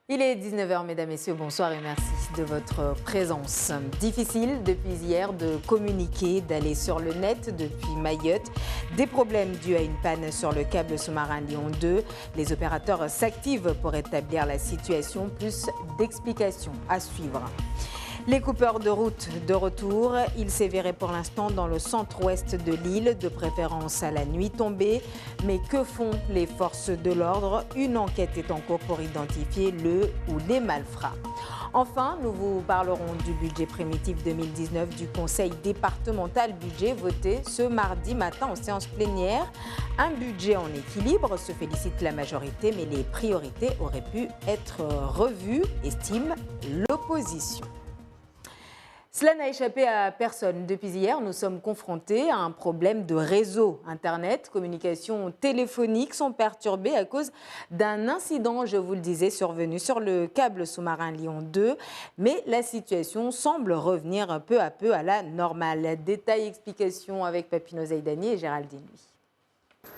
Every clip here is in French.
Il est 19h, mesdames, messieurs, bonsoir et merci de votre présence. Difficile depuis hier de communiquer, d'aller sur le net depuis Mayotte. Des problèmes dus à une panne sur le câble sous-marin Lion 2. Les opérateurs s'activent pour établir la situation, plus d'explications à suivre. Les coupeurs de route de retour, ils séviraient pour l'instant dans le centre-ouest de l'île, de préférence à la nuit tombée. Mais que font les forces de l'ordre? Une enquête est en cours pour identifier le ou les malfrats. Enfin, nous vous parlerons du budget primitif 2019 du Conseil départemental budget voté ce mardi matin en séance plénière. Un budget en équilibre, se félicite la majorité, mais les priorités auraient pu être revues, estime l'opposition. Cela n'a échappé à personne. Depuis hier, nous sommes confrontés à un problème de réseau. Internet, communications téléphoniques sont perturbées à cause d'un incident, je vous le disais, survenu sur le câble sous-marin Lion 2. Mais la situation semble revenir peu à peu à la normale. Détails, explications avec Papino Zaidani et Géraldine Lui.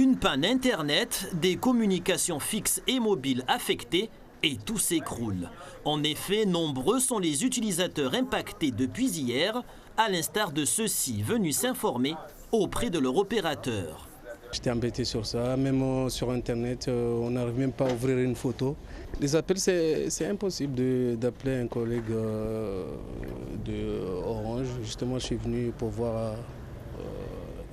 Une panne Internet, des communications fixes et mobiles affectées, et tout s'écroule. En effet, nombreux sont les utilisateurs impactés depuis hier, à l'instar de ceux-ci venus s'informer auprès de leur opérateur. J'étais embêté sur ça, même sur Internet, on n'arrive même pas à ouvrir une photo. Les appels, c'est impossible d'appeler un collègue de Orange. Justement, je suis venu pour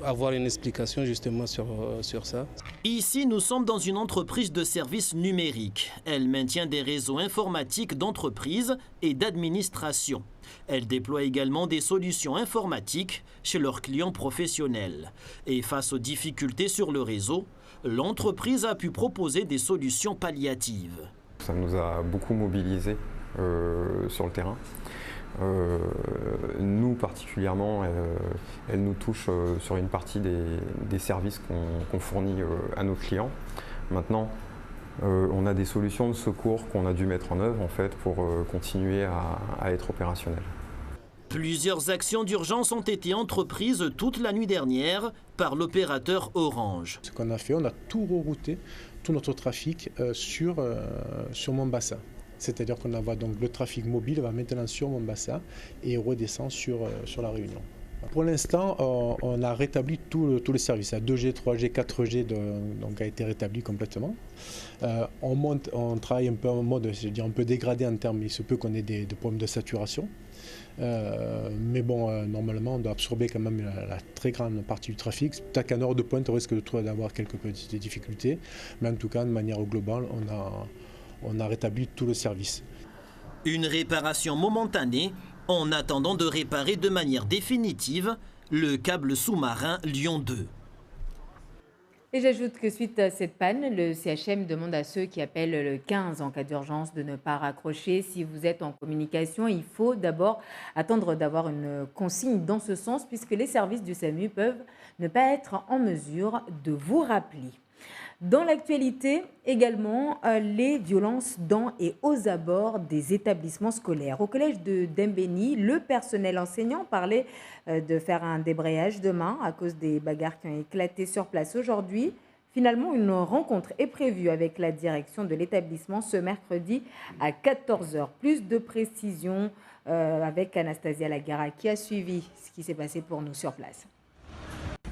avoir une explication justement sur ça. Ici, nous sommes dans une entreprise de services numériques. Elle maintient des réseaux informatiques d'entreprise et d'administration. Elle déploie également des solutions informatiques chez leurs clients professionnels. Et face aux difficultés sur le réseau, l'entreprise a pu proposer des solutions palliatives. Ça nous a beaucoup mobilisés sur le terrain. Nous particulièrement, elle nous touche sur une partie des services qu'on fournit à nos clients. Maintenant, on a des solutions de secours qu'on a dû mettre en œuvre en fait, pour continuer à être opérationnel. Plusieurs actions d'urgence ont été entreprises toute la nuit dernière par l'opérateur Orange. Ce qu'on a fait, on a tout rerouté, tout notre trafic sur Mombasa. C'est-à-dire qu'on envoie donc le trafic mobile va maintenant sur Mombasa et redescend sur la Réunion. Pour l'instant, on a rétabli tous les services. 2G, 3G, 4G donc a été rétabli complètement. On travaille un peu en mode, je veux dire, un peu dégradé en termes, il se peut qu'on ait des problèmes de saturation. Mais bon, normalement, on doit absorber quand même la très grande partie du trafic. Peut-être qu'en heure de pointe, on risque d'avoir quelques petites difficultés. Mais en tout cas, de manière globale, on a rétabli tout le service. Une réparation momentanée en attendant de réparer de manière définitive le câble sous-marin Lion 2. Et j'ajoute que suite à cette panne, le CHM demande à ceux qui appellent le 15 en cas d'urgence de ne pas raccrocher. Si vous êtes en communication, il faut d'abord attendre d'avoir une consigne dans ce sens puisque les services du SAMU peuvent ne pas être en mesure de vous rappeler. Dans l'actualité, également, les violences dans et aux abords des établissements scolaires. Au collège de Dembéni, le personnel enseignant parlait de faire un débrayage demain à cause des bagarres qui ont éclaté sur place aujourd'hui. Finalement, une rencontre est prévue avec la direction de l'établissement ce mercredi à 14h. Plus de précisions avec Anastasia Lagara qui a suivi ce qui s'est passé pour nous sur place.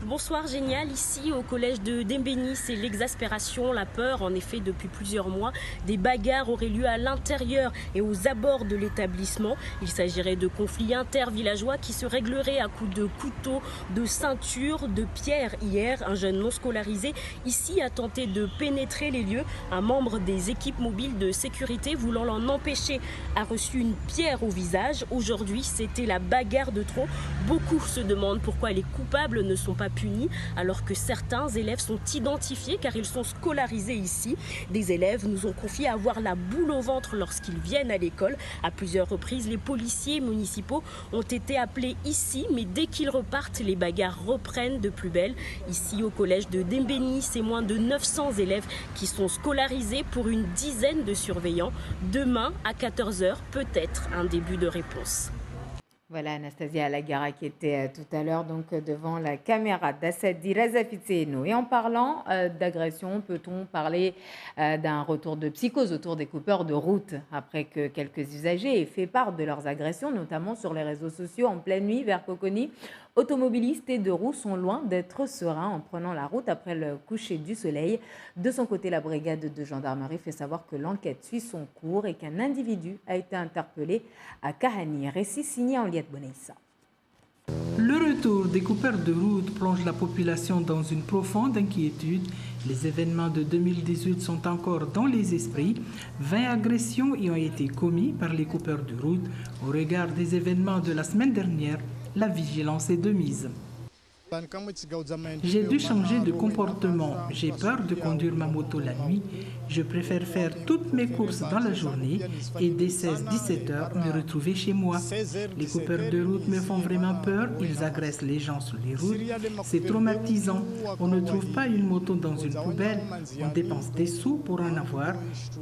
Bonsoir Génial, ici au collège de Dembéni, c'est l'exaspération, la peur. En effet, depuis plusieurs mois, des bagarres auraient lieu à l'intérieur et aux abords de l'établissement. Il s'agirait de conflits intervillageois qui se régleraient à coups de couteau, de ceinture, de pierre. Hier, un jeune non scolarisé ici a tenté de pénétrer les lieux. Un membre des équipes mobiles de sécurité voulant l'en empêcher a reçu une pierre au visage. Aujourd'hui, c'était la bagarre de trop. Beaucoup se demandent pourquoi les coupables ne sont pas punis alors que certains élèves sont identifiés car ils sont scolarisés ici. Des élèves nous ont confié avoir la boule au ventre lorsqu'ils viennent à l'école. À plusieurs reprises, les policiers municipaux ont été appelés ici, mais dès qu'ils repartent, les bagarres reprennent de plus belle. Ici au collège de Dembéni, c'est moins de 900 élèves qui sont scolarisés pour une dizaine de surveillants. Demain à 14h, peut-être un début de réponse. Voilà Anastasia Alagara qui était tout à l'heure donc devant la caméra d'Assadi Razafitseno. Et en parlant d'agression, peut-on parler d'un retour de psychose autour des coupeurs de route après que quelques usagers aient fait part de leurs agressions, notamment sur les réseaux sociaux en pleine nuit vers Coconi. Automobilistes et deux roues sont loin d'être sereins en prenant la route après le coucher du soleil. De son côté, la brigade de gendarmerie fait savoir que l'enquête suit son cours et qu'un individu a été interpellé à Kahani. Récit signé en Liette Boneissa. Le retour des coupeurs de route plonge la population dans une profonde inquiétude. Les événements de 2018 sont encore dans les esprits. 20 agressions y ont été commises par les coupeurs de route. Au regard des événements de la semaine dernière, la vigilance est de mise. J'ai dû changer de comportement. J'ai peur de conduire ma moto la nuit. Je préfère faire toutes mes courses dans la journée et dès 16-17 heures me retrouver chez moi. Les coupeurs de route me font vraiment peur. Ils agressent les gens sur les routes. C'est traumatisant. On ne trouve pas une moto dans une poubelle. On dépense des sous pour en avoir.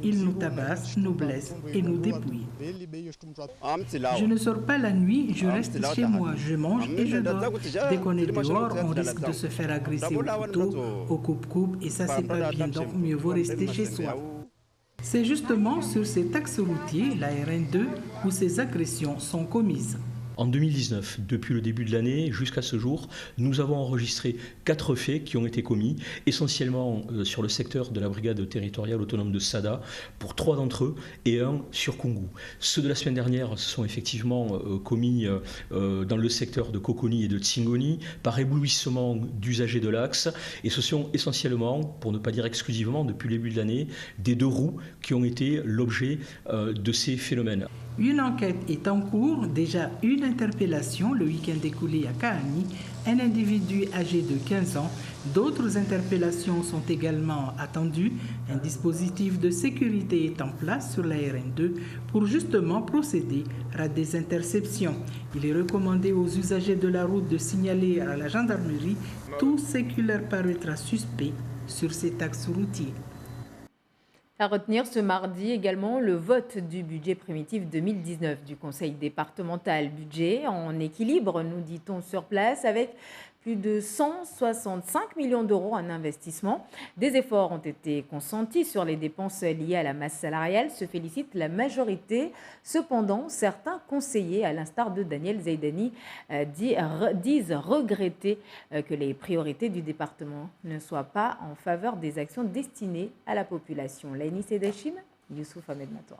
Ils nous tabassent, nous blessent et nous dépouillent. Je ne sors pas la nuit. Je reste chez moi. Je mange et je dors. Dès qu'on est dehors, on risque de se faire agresser au couteau, au coupe-coupe, et ça, c'est pas bien, donc mieux vaut rester chez soi. C'est justement sur cet axe routier, la RN2, où ces agressions sont commises. En 2019, depuis le début de l'année jusqu'à ce jour, nous avons enregistré 4 faits qui ont été commis, essentiellement sur le secteur de la brigade territoriale autonome de Sada, pour 3 d'entre eux, et 1 sur Koungou. Ceux de la semaine dernière se sont effectivement commis dans le secteur de Coconi et de Tsingoni, par éblouissement d'usagers de l'axe, et ce sont essentiellement, pour ne pas dire exclusivement, depuis le début de l'année, des 2 roues qui ont été l'objet de ces phénomènes. Une enquête est en cours, déjà une interpellation le week-end écoulé à Kahani, un individu âgé de 15 ans. D'autres interpellations sont également attendues. Un dispositif de sécurité est en place sur la RN2 pour justement procéder à des interceptions. Il est recommandé aux usagers de la route de signaler à la gendarmerie tout ce qui leur paraîtra suspect sur cet axe routier. À retenir ce mardi également le vote du budget primitif 2019 du Conseil départemental. Budget en équilibre, nous dit-on sur place, avec plus de 165 millions d'euros en investissement. Des efforts ont été consentis sur les dépenses liées à la masse salariale, se félicite la majorité. Cependant, certains conseillers, à l'instar de Daniel Zaidani, disent regretter que les priorités du département ne soient pas en faveur des actions destinées à la population. Laini Sedachim, Youssouf Ahmed Matoua.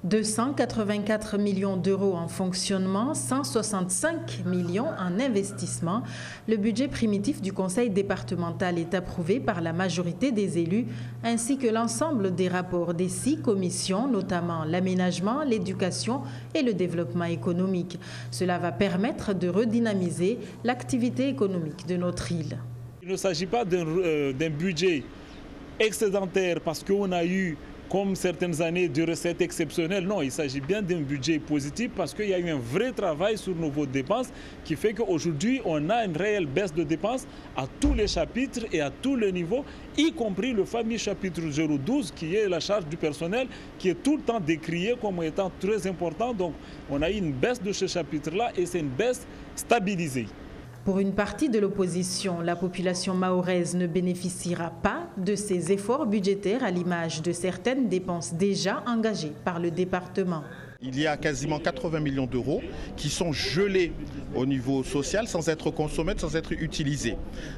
284 millions d'euros en fonctionnement, 165 millions en investissement. Le budget primitif du Conseil départemental est approuvé par la majorité des élus, ainsi que l'ensemble des rapports des 6 commissions, notamment l'aménagement, l'éducation et le développement économique. Cela va permettre de redynamiser l'activité économique de notre île. Il ne s'agit pas d'un budget excédentaire parce qu'on a eu, comme certaines années, de recettes exceptionnelles. Non, il s'agit bien d'un budget positif parce qu'il y a eu un vrai travail sur nos dépenses qui fait qu'aujourd'hui, on a une réelle baisse de dépenses à tous les chapitres et à tous les niveaux, y compris le fameux chapitre 012 qui est la charge du personnel, qui est tout le temps décrié comme étant très important. Donc, on a eu une baisse de ce chapitre-là et c'est une baisse stabilisée. Pour une partie de l'opposition, la population mahoraise ne bénéficiera pas de ces efforts budgétaires à l'image de certaines dépenses déjà engagées par le département. Il y a quasiment 80 millions d'euros qui sont gelés au niveau social sans être consommés, sans être utilisés.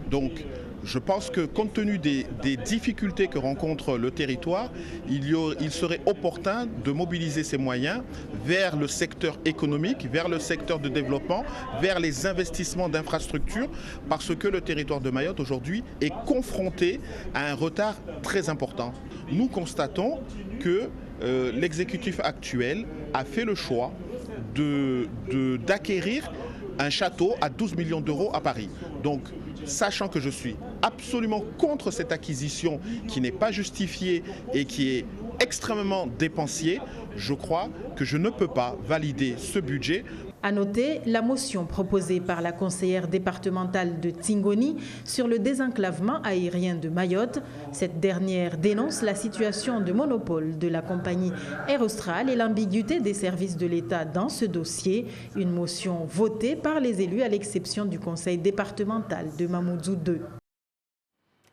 Donc, je pense que compte tenu des difficultés que rencontre le territoire, il serait opportun de mobiliser ces moyens vers le secteur économique, vers le secteur de développement, vers les investissements d'infrastructures, parce que le territoire de Mayotte aujourd'hui est confronté à un retard très important. Nous constatons que l'exécutif actuel a fait le choix d'acquérir un château à 12 millions d'euros à Paris. Donc, sachant que je suis absolument contre cette acquisition qui n'est pas justifiée et qui est extrêmement dépensier, je crois que je ne peux pas valider ce budget. À noter la motion proposée par la conseillère départementale de Tingoni sur le désenclavement aérien de Mayotte. Cette dernière dénonce la situation de monopole de la compagnie Air Austral et l'ambiguïté des services de l'État dans ce dossier. Une motion votée par les élus à l'exception du conseil départemental de Mamoudzou 2.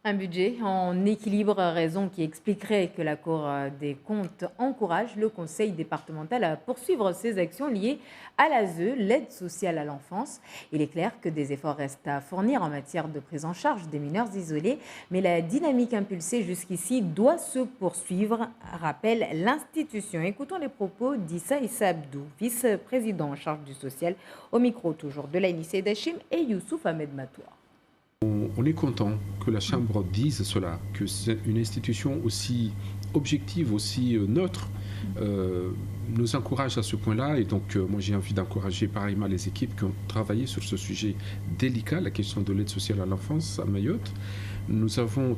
Un budget en équilibre, raison qui expliquerait que la Cour des comptes encourage le conseil départemental à poursuivre ses actions liées à l'ASE, l'aide sociale à l'enfance. Il est clair que des efforts restent à fournir en matière de prise en charge des mineurs isolés, mais la dynamique impulsée jusqu'ici doit se poursuivre, rappelle l'institution. Écoutons les propos d'Issa Issa Abdou, vice-président en charge du social, au micro toujours de Laïni Seydachim et Youssouf Ahmed Matoua. On est content que la Chambre dise cela, que c'est une institution aussi objective, aussi neutre, nous encourage à ce point-là. Et donc, moi, j'ai envie d'encourager pareillement les équipes qui ont travaillé sur ce sujet délicat, la question de l'aide sociale à l'enfance à Mayotte.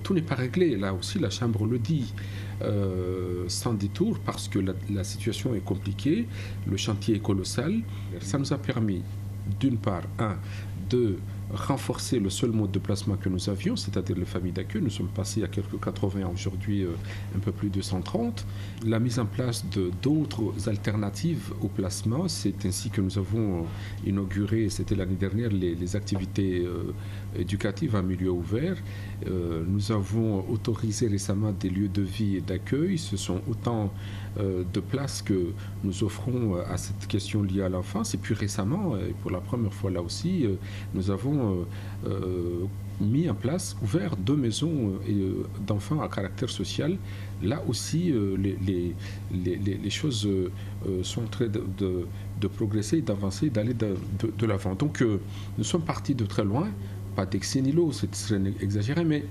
Tout n'est pas réglé. Là aussi, la Chambre le dit sans détour parce que la situation est compliquée, le chantier est colossal. Ça nous a permis, d'une part, de renforcer le seul mode de placement que nous avions, c'est-à-dire les familles d'accueil. Nous sommes passés à quelques 80, aujourd'hui un peu plus de 130. La mise en place d'autres alternatives au placement, c'est ainsi que nous avons inauguré, c'était l'année dernière, les activités éducatives en milieu ouvert. Nous avons autorisé récemment des lieux de vie et d'accueil. Ce sont autant de places que nous offrons à cette question liée à l'enfance. Et puis récemment, et pour la première fois là aussi, nous avons mis en place, ouvert 2 maisons d'enfants à caractère social. Là aussi, les choses sont en train de progresser, d'avancer, d'aller de l'avant. Donc nous sommes partis de très loin, pas d'ex nihilo, ce serait exagéré, mais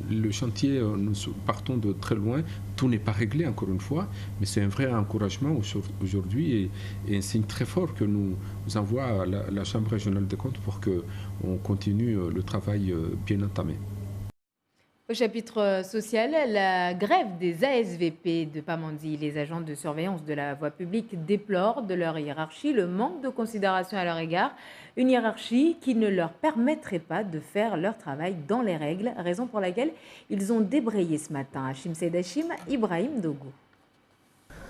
le chantier, nous partons de très loin. Tout n'est pas réglé, encore une fois, mais c'est un vrai encouragement aujourd'hui et un signe très fort que nous envoie la Chambre régionale des comptes pour qu'on continue le travail bien entamé. Au chapitre social, la grève des ASVP de Pamandzi, les agents de surveillance de la voie publique déplorent de leur hiérarchie le manque de considération à leur égard, une hiérarchie qui ne leur permettrait pas de faire leur travail dans les règles, raison pour laquelle ils ont débrayé ce matin. Hachim Seydachim, Ibrahim Dogo.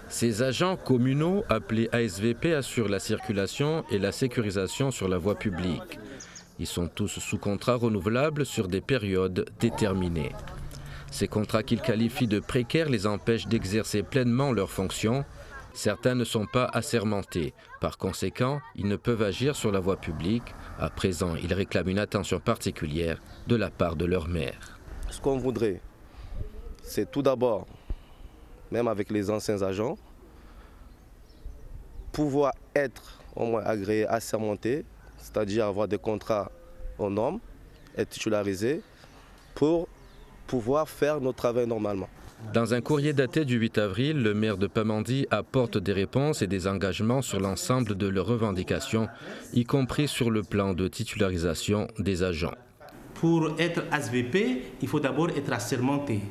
Ces agents communaux appelés ASVP assurent la circulation et la sécurisation sur la voie publique. Ils sont tous sous contrat renouvelable sur des périodes déterminées. Ces contrats qu'ils qualifient de précaires les empêchent d'exercer pleinement leurs fonctions. Certains ne sont pas assermentés. Par conséquent, ils ne peuvent agir sur la voie publique. À présent, ils réclament une attention particulière de la part de leur maire. Ce qu'on voudrait, c'est tout d'abord, même avec les anciens agents, pouvoir être au moins agréés, assermentés, c'est-à-dire avoir des contrats aux normes, être titularisés pour pouvoir faire notre travail normalement. Dans un courrier daté du 8 avril, le maire de Pamandzi apporte des réponses et des engagements sur l'ensemble de leurs revendications, y compris sur le plan de titularisation des agents. Pour être ASVP, il faut d'abord être assermenté.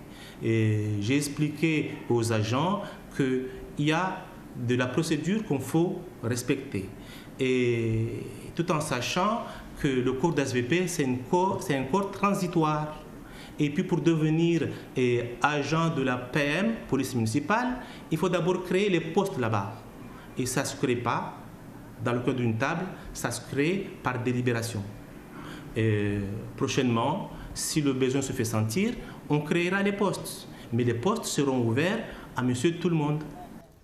J'ai expliqué aux agents qu'il y a de la procédure qu'il faut respecter. Et tout en sachant que le corps d'ASVP, c'est un corps transitoire. Et puis pour devenir agent de la PM, police municipale, il faut d'abord créer les postes là-bas. Et ça ne se crée pas dans le cadre d'une table, ça se crée par délibération. Et prochainement, si le besoin se fait sentir, on créera les postes. Mais les postes seront ouverts à monsieur tout le monde.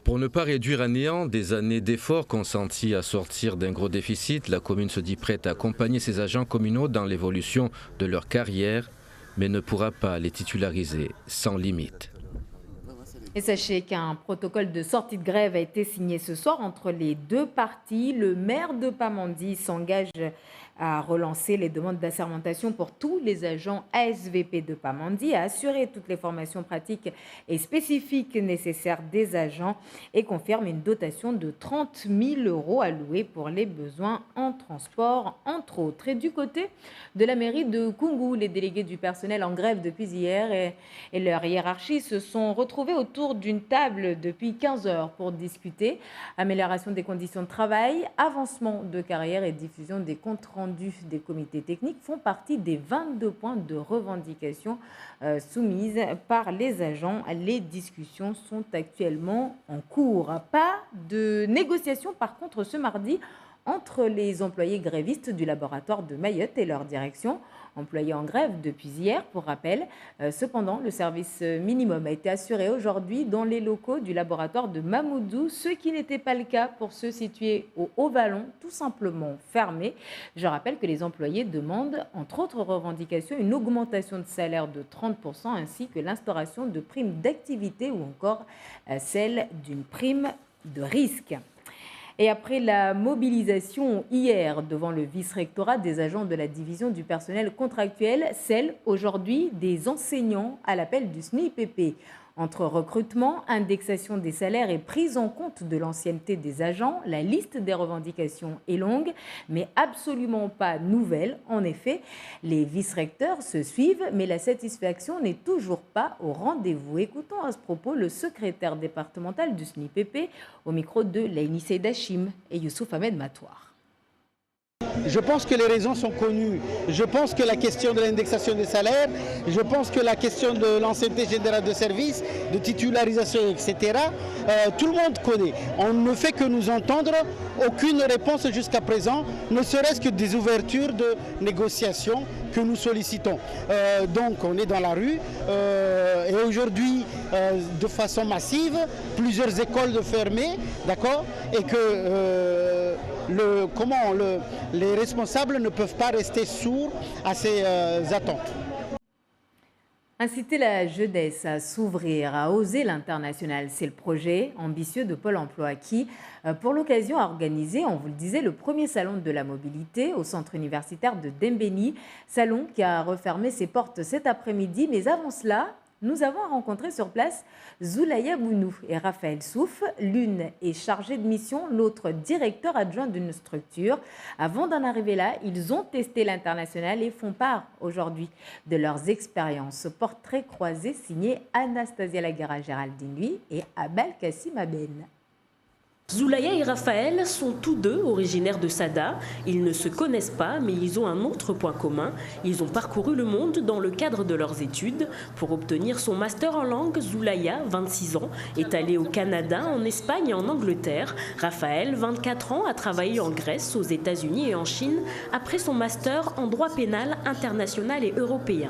Pour ne pas réduire à néant des années d'efforts consentis à sortir d'un gros déficit, la commune se dit prête à accompagner ses agents communaux dans l'évolution de leur carrière, mais ne pourra pas les titulariser sans limite. Et sachez qu'un protocole de sortie de grève a été signé ce soir entre les deux parties. Le maire de Pamandzi s'engage a relancé les demandes d'assermentation pour tous les agents ASVP de Pamandi, a assuré toutes les formations pratiques et spécifiques nécessaires des agents et confirme une dotation de 30 000 € allouée pour les besoins en transport, entre autres. Et du côté de la mairie de Koungou, les délégués du personnel en grève depuis hier et leur hiérarchie se sont retrouvés autour d'une table depuis 15 heures pour discuter amélioration des conditions de travail, avancement de carrière et diffusion des comptes rendus des comités techniques font partie des 22 points de revendication soumises par les agents. Les discussions sont actuellement en cours. Pas de négociation par contre ce mardi entre les employés grévistes du laboratoire de Mayotte et leur direction, employés en grève depuis hier, pour rappel. Cependant, le service minimum a été assuré aujourd'hui dans les locaux du laboratoire de Mamoudzou, ce qui n'était pas le cas pour ceux situés au Haut-Vallon, tout simplement fermés. Je rappelle que les employés demandent, entre autres revendications, une augmentation de salaire de 30% ainsi que l'instauration de primes d'activité ou encore celle d'une prime de risque. Et après la mobilisation hier devant le vice-rectorat des agents de la division du personnel contractuel, celle aujourd'hui des enseignants à l'appel du SNIPP. Entre recrutement, indexation des salaires et prise en compte de l'ancienneté des agents, la liste des revendications est longue, mais absolument pas nouvelle. En effet, les vice-recteurs se suivent, mais la satisfaction n'est toujours pas au rendez-vous. Écoutons à ce propos le secrétaire départemental du SNIPP au micro de Laini Seydachim et Youssouf Ahmed Matouar. Je pense que les raisons sont connues. Je pense que la question de l'indexation des salaires, je pense que la question de l'ancienneté générale de service, de titularisation, etc., tout le monde connaît. On ne fait que nous entendre, aucune réponse jusqu'à présent, ne serait-ce que des ouvertures de négociations que nous sollicitons. Donc on est dans la rue et aujourd'hui, de façon massive, plusieurs écoles fermées, d'accord, et que les responsables ne peuvent pas rester sourds à ces attentes. Inciter la jeunesse à s'ouvrir, à oser l'international, c'est le projet ambitieux de Pôle emploi qui, pour l'occasion, a organisé, on vous le disait, le premier salon de la mobilité au centre universitaire de Dembéni. Salon qui a refermé ses portes cet après-midi, mais avant cela, nous avons rencontré sur place Zoulaya Bounou et Raphaël Souf. L'une est chargée de mission, l'autre directeur adjoint d'une structure. Avant d'en arriver là, ils ont testé l'international et font part aujourd'hui de leurs expériences. Portrait croisé signé Anastasia Lagara-Géraldine lui et Abel Kassim Aben. Zoulaya et Raphaël sont tous deux originaires de Sada. Ils ne se connaissent pas, mais ils ont un autre point commun. Ils ont parcouru le monde dans le cadre de leurs études. Pour obtenir son master en langue, Zoulaya, 26 ans, est allé au Canada, en Espagne et en Angleterre. Raphaël, 24 ans, a travaillé en Grèce, aux États-Unis et en Chine après son master en droit pénal international et européen.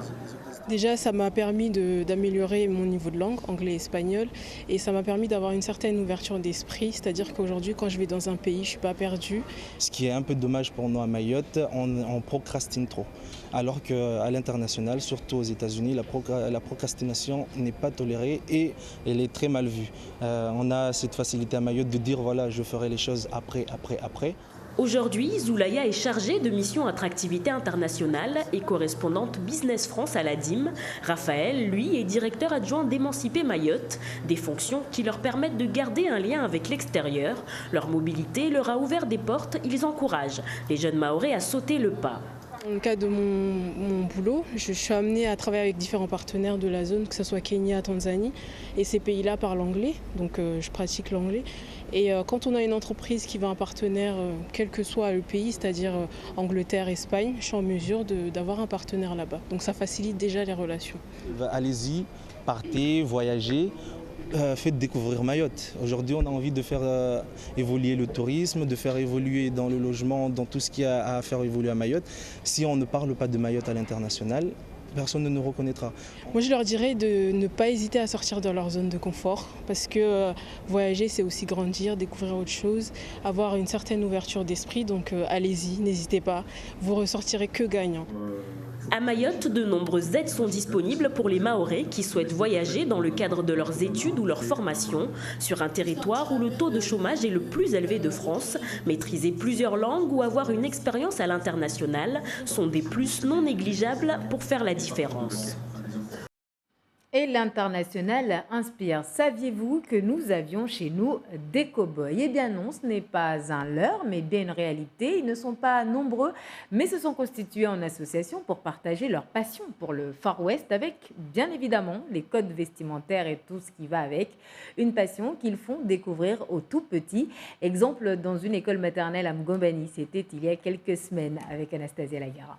Déjà, ça m'a permis d'améliorer mon niveau de langue, anglais et espagnol, et ça m'a permis d'avoir une certaine ouverture d'esprit, c'est-à-dire qu'aujourd'hui, quand je vais dans un pays, je ne suis pas perdue. Ce qui est un peu dommage pour nous à Mayotte, on procrastine trop. Alors qu'à l'international, surtout aux États-Unis, la procrastination n'est pas tolérée et elle est très mal vue. On a cette facilité à Mayotte de dire voilà, je ferai les choses après. Aujourd'hui, Zoulaya est chargée de mission attractivité internationale et correspondante Business France à la DIM. Raphaël, lui, est directeur adjoint d'Émanciper Mayotte, des fonctions qui leur permettent de garder un lien avec l'extérieur. Leur mobilité leur a ouvert des portes, ils encouragent les jeunes Mahorais à sauter le pas. Dans le cadre de mon boulot, je suis amenée à travailler avec différents partenaires de la zone, que ce soit Kenya, Tanzanie, et ces pays-là parlent anglais, donc je pratique l'anglais. Et quand on a une entreprise qui veut un partenaire, quel que soit le pays, c'est-à-dire Angleterre, Espagne, je suis en mesure d'avoir un partenaire là-bas. Donc ça facilite déjà les relations. Allez-y, partez, voyagez. Faites découvrir Mayotte. Aujourd'hui, on a envie de faire évoluer le tourisme, de faire évoluer dans le logement, dans tout ce qu'il y a à faire évoluer à Mayotte. Si on ne parle pas de Mayotte à l'international, personne ne nous reconnaîtra. Moi, je leur dirais de ne pas hésiter à sortir de leur zone de confort parce que voyager, c'est aussi grandir, découvrir autre chose, avoir une certaine ouverture d'esprit. Donc allez-y, n'hésitez pas, vous ressortirez que gagnant. À Mayotte, de nombreuses aides sont disponibles pour les Mahorais qui souhaitent voyager dans le cadre de leurs études ou leur formation sur un territoire où le taux de chômage est le plus élevé de France. Maîtriser plusieurs langues ou avoir une expérience à l'international sont des plus non négligeables pour faire la différence. Et l'international inspire. Saviez-vous que nous avions chez nous des cow-boys? Eh bien non, ce n'est pas un leurre, mais bien une réalité. Ils ne sont pas nombreux, mais se sont constitués en association pour partager leur passion pour le Far West avec, bien évidemment, les codes vestimentaires et tout ce qui va avec. Une passion qu'ils font découvrir aux tout petits. Exemple dans une école maternelle à Mgombani. C'était il y a quelques semaines avec Anastasia Lagara.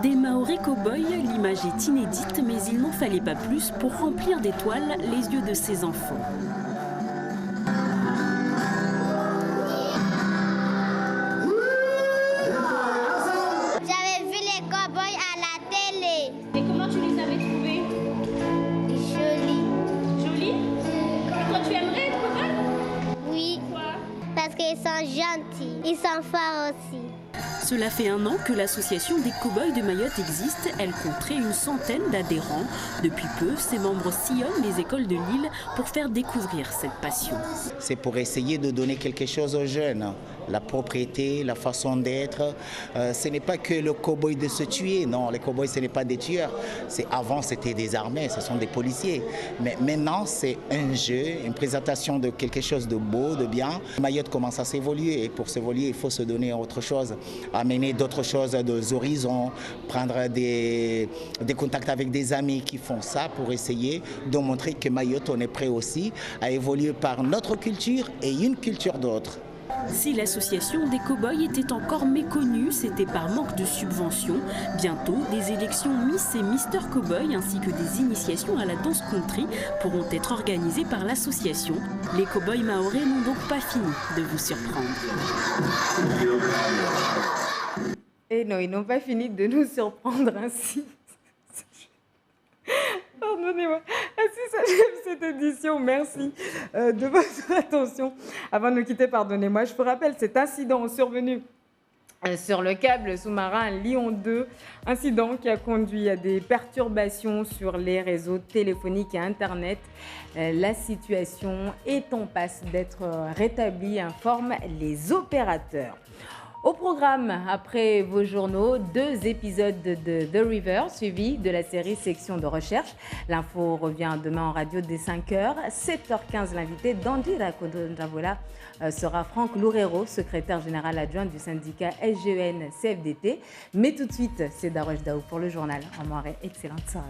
Des Mahorais cow-boys, l'image est inédite, mais il n'en fallait pas plus pour remplir d'étoiles les yeux de ces enfants. J'avais vu les cow-boys à la télé. Et comment tu les avais trouvés? Jolis. Jolis? Et toi, tu aimerais être cow-boy? Oui. Pourquoi? Parce qu'ils sont gentils. Ils sont forts aussi. Cela fait 1 an que l'association des cow-boys de Mayotte existe. Elle compterait une centaine d'adhérents. Depuis peu, ses membres sillonnent les écoles de l'île pour faire découvrir cette passion. C'est pour essayer de donner quelque chose aux jeunes. La propriété, la façon d'être. Ce n'est pas que le cow-boy de se tuer. Non, les cow-boys, ce n'est pas des tueurs. Avant, c'était des armées, ce sont des policiers. Mais maintenant, c'est un jeu, une présentation de quelque chose de beau, de bien. Mayotte commence à s'évoluer. Et pour s'évoluer, il faut se donner autre chose. Amener d'autres choses, des horizons, prendre des contacts avec des amis qui font ça pour essayer de montrer que Mayotte, on est prêt aussi à évoluer par notre culture et une culture d'autre. Si l'association des cow-boys était encore méconnue, c'était par manque de subventions. Bientôt, des élections Miss et Mister Cowboy ainsi que des initiations à la danse country pourront être organisées par l'association. Les cow-boys mahorais n'ont donc pas fini de vous surprendre. Et non, ils n'ont pas fini de nous surprendre ainsi. Pardonnez-moi. Ainsi s'achève cette édition. Merci de votre attention. Avant de nous quitter, pardonnez-moi, je vous rappelle cet incident survenu sur le câble sous-marin Lion 2, incident qui a conduit à des perturbations sur les réseaux téléphoniques et Internet. La situation est en passe d'être rétablie, informent les opérateurs. Au programme, après vos journaux, 2 épisodes de The River, suivis de la série Section de recherche. L'info revient demain en radio dès 5h. 7h15, l'invité d'Andira Kodonjavola sera Franck Loureiro, secrétaire général adjoint du syndicat SGEN-CFDT. Mais tout de suite, c'est Daroche Daou pour le journal. En Moiré, excellente soirée.